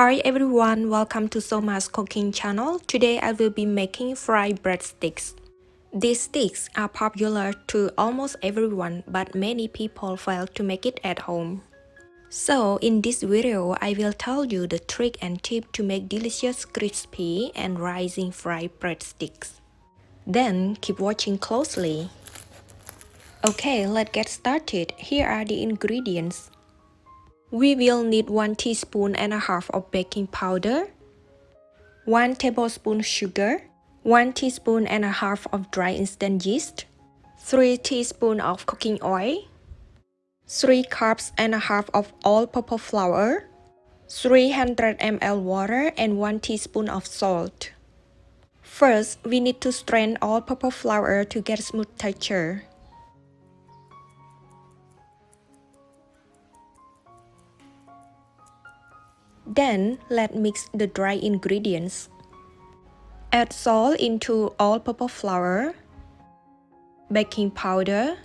Hi everyone, welcome to Somar's cooking channel. Today I will be making fried breadsticks. These sticks are popular to almost everyone, but many people fail to make it at home. So in this video, I will tell you the trick and tip to make delicious crispy and rising fried breadsticks. Then keep watching closely. Okay, let's get started. Here are the ingredients. We will need 1 teaspoon and a half of baking powder, 1 tablespoon sugar, 1 teaspoon and a half of dry instant yeast, 3 teaspoons of cooking oil, 3 cups and a half of all-purpose flour, 300 ml water and 1 teaspoon of salt. First, we need to strain all-purpose flour to get smooth texture. Then, let's mix the dry ingredients. Add salt into all-purpose flour, baking powder,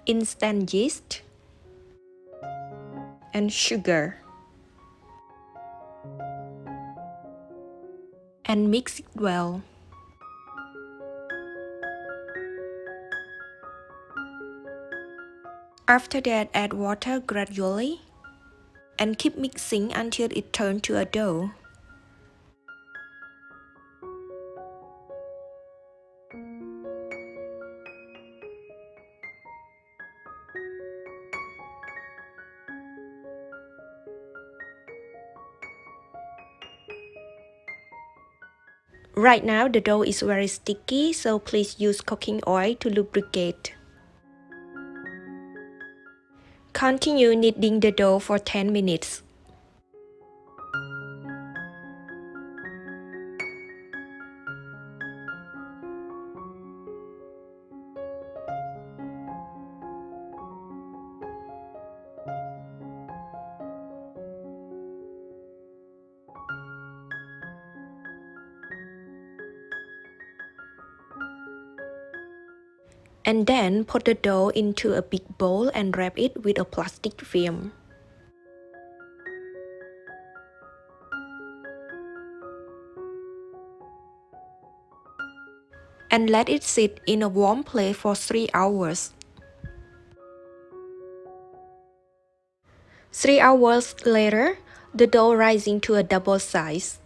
instant yeast, and sugar. And mix it well. After that, add water gradually and keep mixing until it turns to a dough. Right now, the dough is very sticky, so please use cooking oil to lubricate. Continue kneading the dough for 10 minutes. And then put the dough into a big bowl and wrap it with a plastic film. And let it sit in a warm place for 3 hours. 3 hours later, the dough rising to a double size.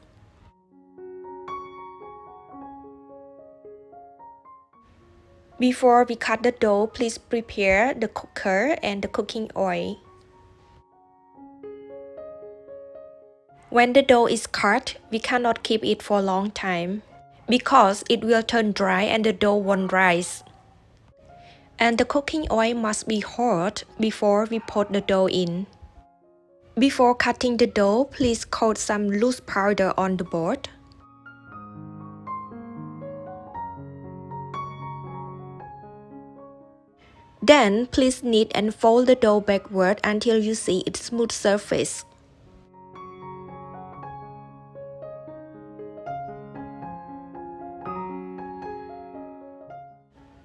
Before we cut the dough, please prepare the cooker and the cooking oil. When the dough is cut, we cannot keep it for a long time because it will turn dry and the dough won't rise. And the cooking oil must be hot before we put the dough in. Before cutting the dough, please coat some loose powder on the board. Then, please knead and fold the dough backward until you see its smooth surface.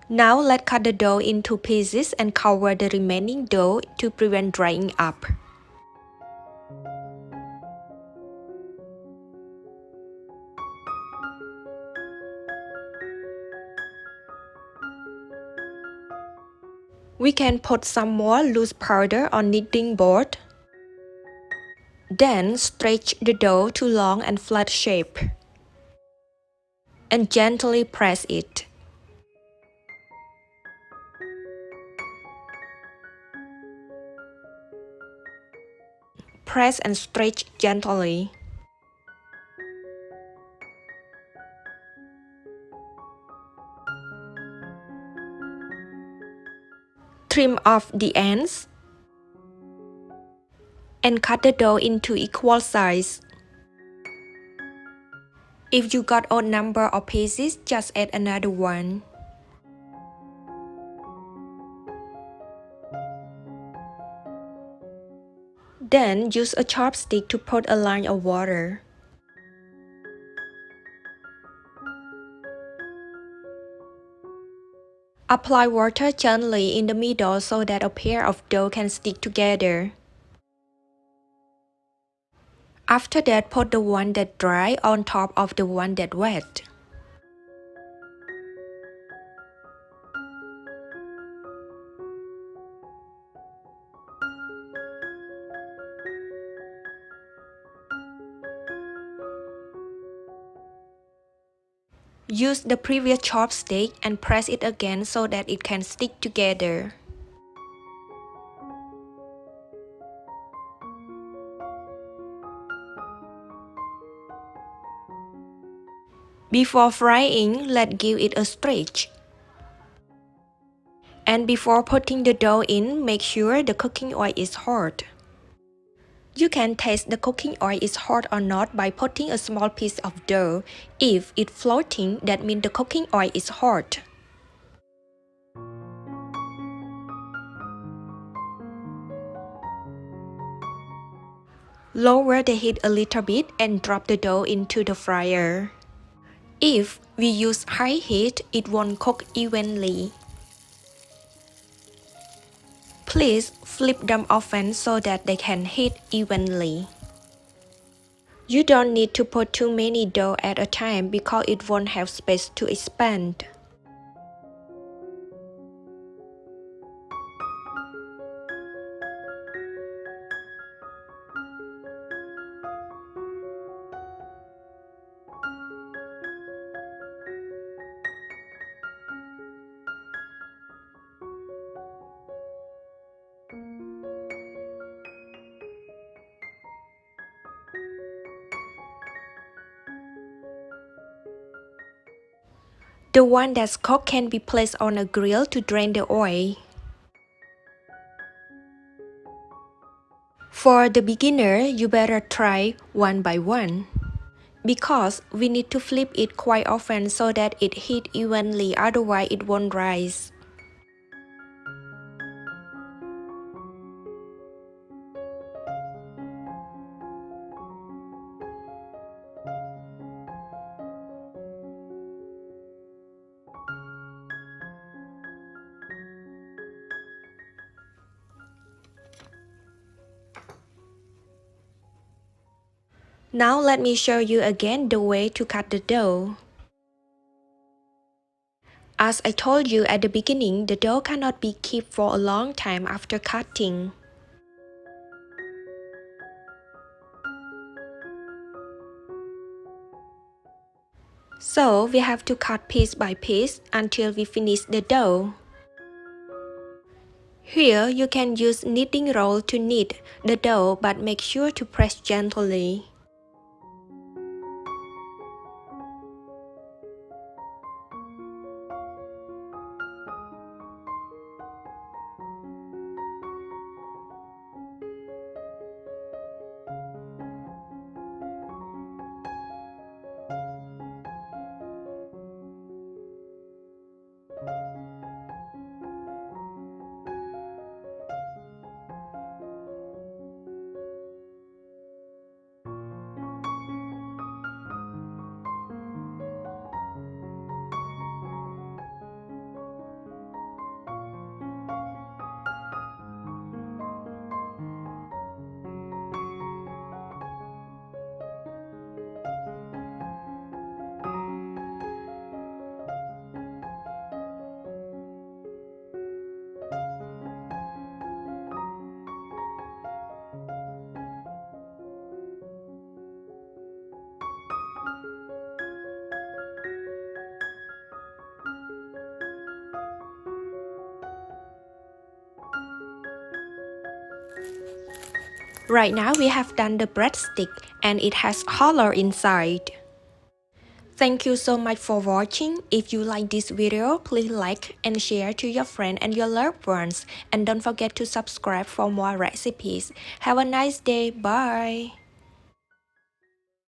Now, let's cut the dough into pieces and cover the remaining dough to prevent drying up. We can put some more loose powder on kneading board. Then stretch the dough to long and flat shape. And gently press it. Press and stretch gently. Trim off the ends. And cut the dough into equal size. If you got odd number of pieces, just add another one. Then use a chopstick to put a line of water. Apply water gently in the middle so that a pair of dough can stick together. After that, put the one that dry on top of the one that wet. Use the previous chopstick and press it again so that it can stick together. Before frying, let's give it a stretch. And before putting the dough in, make sure the cooking oil is hot. You can taste the cooking oil is hot or not by putting a small piece of dough. If it's floating, that means the cooking oil is hot. Lower the heat a little bit and drop the dough into the fryer. If we use high heat, it won't cook evenly. Please flip them often so that they can heat evenly. You don't need to put too many dough at a time because it won't have space to expand. The one that's cooked can be placed on a grill to drain the oil. For the beginner, you better try one by one. Because we need to flip it quite often so that it heats evenly, otherwise it won't rise. Now let me show you again the way to cut the dough. As I told you at the beginning, the dough cannot be kept for a long time after cutting. So we have to cut piece by piece until we finish the dough. Here you can use kneading roll to knead the dough, but make sure to press gently. Right now we have done the breadstick and it has hollow inside. Thank you so much for watching. If you like this video, please like and share to your friends and your loved ones. And don't forget to subscribe for more recipes. Have a nice day. Bye.